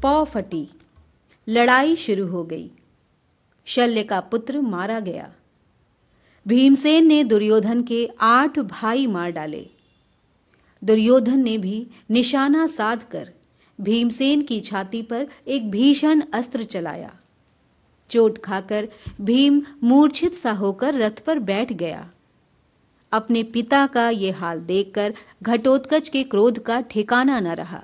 पौ फटी, लड़ाई शुरू हो गई। शल्य का पुत्र मारा गया। भीमसेन ने दुर्योधन के 8 भाई मार डाले। दुर्योधन ने भी निशाना साधकर भीमसेन की छाती पर एक भीषण अस्त्र चलाया। चोट खाकर भीम मूर्छित सा होकर रथ पर बैठ गया। अपने पिता का ये हाल देखकर घटोत्कच के क्रोध का ठिकाना न रहा।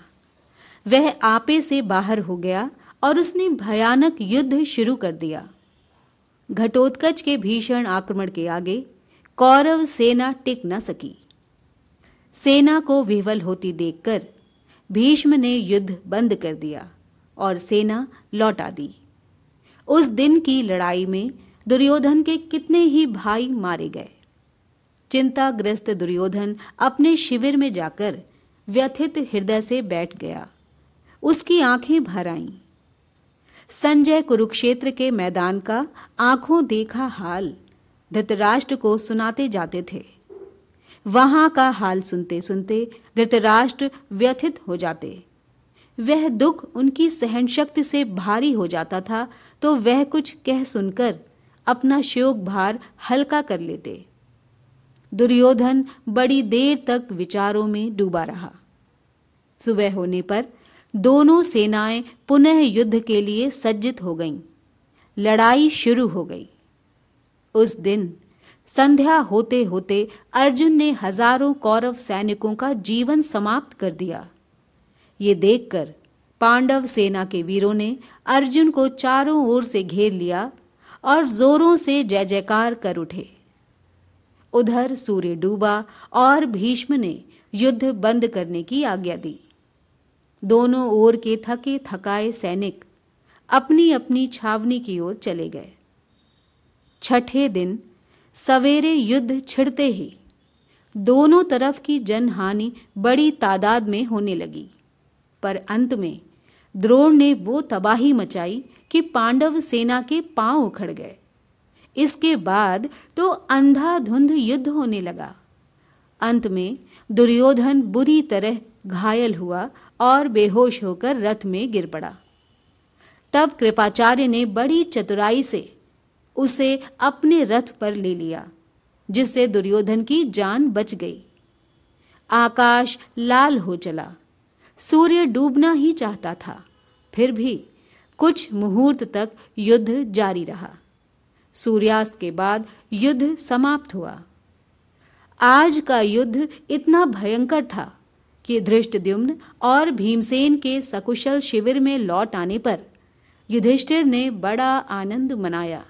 वह आपे से बाहर हो गया और उसने भयानक युद्ध शुरू कर दिया। घटोत्कच के भीषण आक्रमण के आगे कौरव सेना टिक न सकी। सेना को विह्वल होती देखकर भीष्म ने युद्ध बंद कर दिया और सेना लौटा दी। उस दिन की लड़ाई में दुर्योधन के कितने ही भाई मारे गए। चिंताग्रस्त दुर्योधन अपने शिविर में जाकर व्यथित हृदय से बैठ गया। उसकी आंखें भर आईं। संजय कुरुक्षेत्र के मैदान का आंखों देखा हाल धृतराष्ट्र को सुनाते जाते थे। वहां का हाल सुनते सुनते धृतराष्ट्र व्यथित हो जाते। वह दुख उनकी सहनशक्ति से भारी हो जाता था तो वह कुछ कह सुनकर अपना शोक भार हल्का कर लेते। दुर्योधन बड़ी देर तक विचारों में डूबा रहा। सुबह होने पर दोनों सेनाएं पुनः युद्ध के लिए सज्जित हो गईं। लड़ाई शुरू हो गई। उस दिन संध्या होते होते अर्जुन ने हजारों कौरव सैनिकों का जीवन समाप्त कर दिया। ये देखकर पांडव सेना के वीरों ने अर्जुन को चारों ओर से घेर लिया और जोरों से जय जयकार कर उठे। उधर सूर्य डूबा और भीष्म ने युद्ध बंद करने की आज्ञा दी। दोनों ओर के थके थकाए सैनिक अपनी अपनी छावनी की ओर चले गए। छठे दिन सवेरे युद्ध छिड़ते ही दोनों तरफ की जनहानि बड़ी तादाद में होने लगी, पर अंत में द्रोण ने वो तबाही मचाई कि पांडव सेना के पांव उखड़ गए। इसके बाद तो अंधाधुंध युद्ध होने लगा। अंत में दुर्योधन बुरी तरह घायल हुआ और बेहोश होकर रथ में गिर पड़ा। तब कृपाचार्य ने बड़ी चतुराई से उसे अपने रथ पर ले लिया, जिससे दुर्योधन की जान बच गई। आकाश लाल हो चला। सूर्य डूबना ही चाहता था, फिर भी कुछ मुहूर्त तक युद्ध जारी रहा। सूर्यास्त के बाद युद्ध समाप्त हुआ। आज का युद्ध इतना भयंकर था कि धृष्टद्युम्न और भीमसेन के सकुशल शिविर में लौट आने पर युधिष्ठिर ने बड़ा आनंद मनाया।